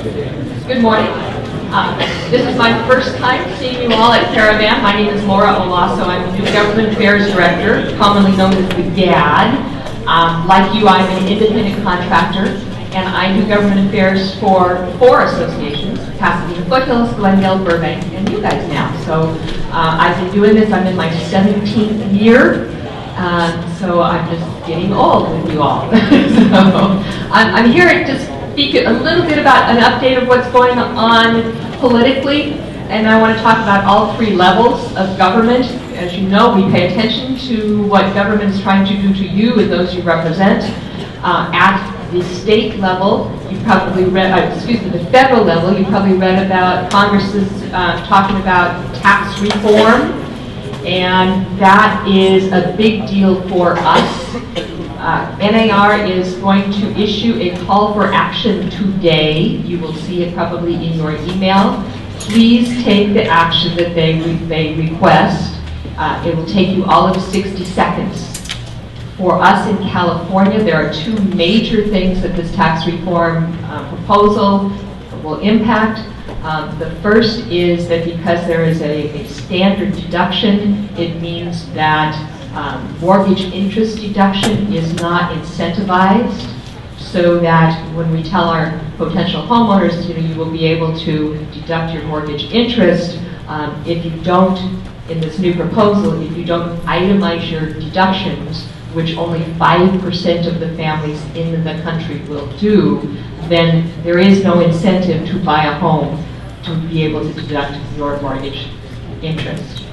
Good morning. This is my first time seeing you all at Caravan. My name is Laura Olhasso. I'm the New Government Affairs Director, commonly known as the GAD. Like you, I'm an independent contractor, and I do government affairs for 4 associations: Pasadena Foothills, Glendale, Burbank, and you guys now. So I've been doing this. I'm in my 17th year. So I'm just getting old with you all. So I'm here to just speak a little bit about an update of what's going on politically, and I want to talk about all 3 levels of government. As you know, we pay attention to what government is trying to do to you and those you represent. At the state level, you probably read, the federal level, you probably read about Congress's talking about tax reform. And that is a big deal for us. NAR is going to issue a call for action today. You will see it probably in your email. Please take the action that they request. It will take you all of 60 seconds. For us in California, there are 2 major things that this tax reform proposal will impact. The first is that because there is a standard deduction, it means that mortgage interest deduction is not incentivized, so that when we tell our potential homeowners, you will be able to deduct your mortgage interest, if you don't, in this new proposal, if you don't itemize your deductions, which only 5% of the families in the country will do, then there is no incentive to buy a home to be able to deduct your mortgage interest.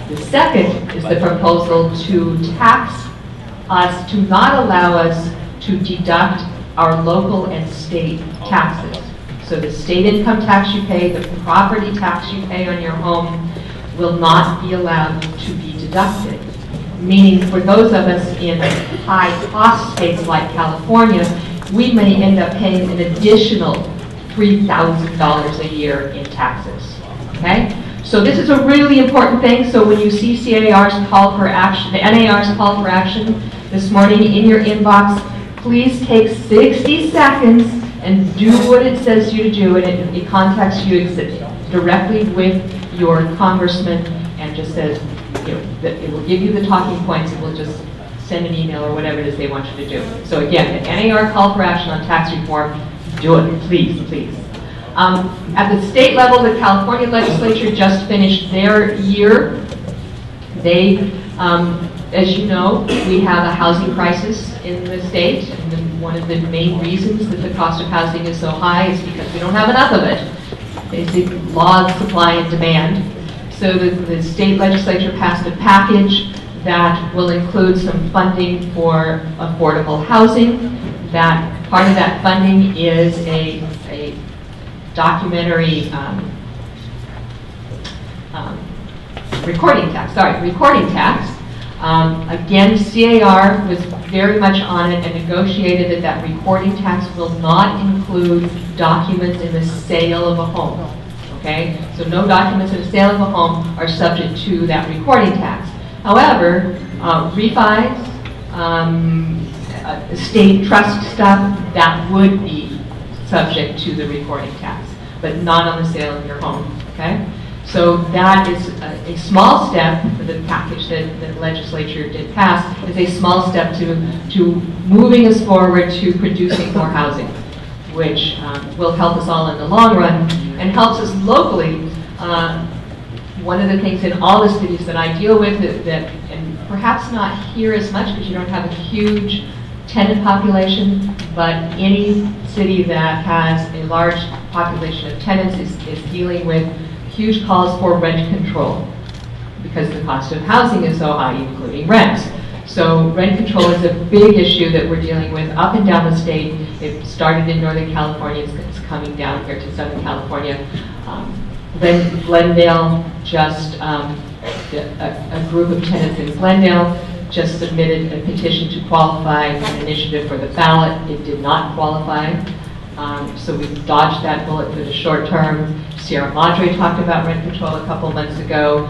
The second is the proposal to tax us, to not allow us to deduct our local and state taxes. So the state income tax you pay, the property tax you pay on your home will not be allowed to be deducted. Meaning for those of us in high-cost states like California, we may end up paying an additional $3,000 a year in taxes, okay? So this is a really important thing. So when you see CAR's call for action, the NAR's call for action this morning in your inbox, please take 60 seconds and do what it says you to do, and it contacts you directly with your congressman and just says, that it will give you the talking points, and we'll just send an email or whatever it is they want you to do. So again, the NAR call for action on tax reform, do it, please, please. At the state level, the California legislature just finished their year. They, as you know, we have a housing crisis in the state, and one of the main reasons that the cost of housing is so high is because we don't have enough of it. Basic law of supply and demand. So the state legislature passed a package that will include some funding for affordable housing. That part of that funding is a documentary recording tax. Again, CAR was very much on it and negotiated that recording tax will not include documents in the sale of a home. Okay, so no documents in the sale of a home are subject to that recording tax. However, refis, estate trust stuff, that would be subject to the recording tax, but not on the sale of your home, okay? So that is a small step for the package that the legislature did pass. It's a small step to moving us forward to producing more housing, which will help us all in the long run and helps us locally. One of the things in all the cities that I deal with and perhaps not here as much because you don't have a huge tenant population, but any city that has a large population of tenants is dealing with huge calls for rent control because the cost of housing is so high, including rents. So rent control is a big issue that we're dealing with up and down the state. It started in Northern California, it's coming down here to Southern California. Glendale, just a group of tenants in Glendale just submitted a petition to qualify an initiative for the ballot. It did not qualify. So we dodged that bullet for the short term. Sierra Madre talked about rent control a couple months ago.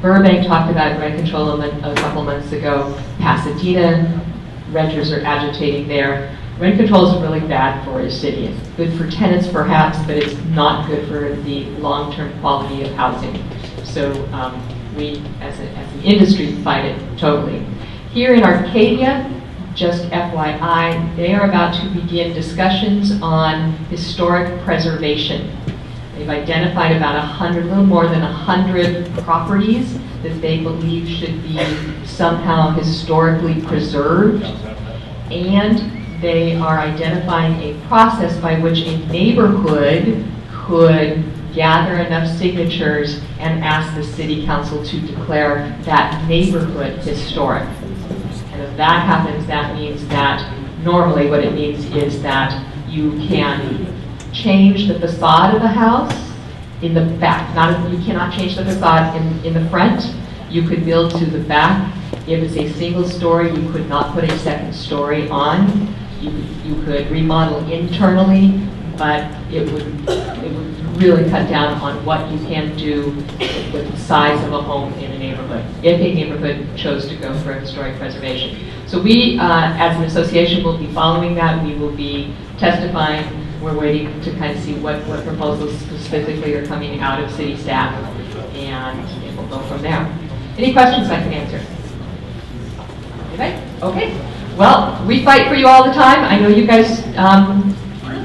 Burbank talked about rent control a couple months ago. Pasadena, renters are agitating there. Rent control is really bad for a city. It's good for tenants perhaps, but it's not good for the long-term quality of housing. So we, as an industry, fight it totally. Here in Arcadia, just FYI, they are about to begin discussions on historic preservation. They've identified about 100, a little more than 100 properties that they believe should be somehow historically preserved, and they are identifying a process by which a neighborhood could gather enough signatures and ask the city council to declare that neighborhood historic. And if that happens, that means that normally what it means is that you can change the facade of the house in the back. You cannot change the facade in the front. You could build to the back. If it's a single story, you could not put a second story on. You could remodel internally, but it would really cut down on what you can do with the size of a home in a neighborhood, if a neighborhood chose to go for historic preservation. So we, as an association, will be following that. We will be testifying. We're waiting to kind of see what proposals specifically are coming out of city staff, and we'll go from there. Any questions I can answer? Anybody? Okay. Well, we fight for you all the time. I know you guys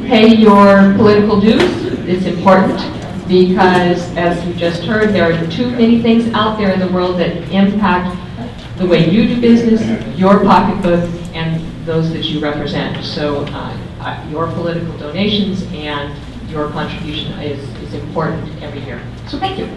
pay your political dues. It's important because, as you just heard, there are too many things out there in the world that impact the way you do business, your pocketbook, and those that you represent. So your political donations and your contribution is important every year. So thank you.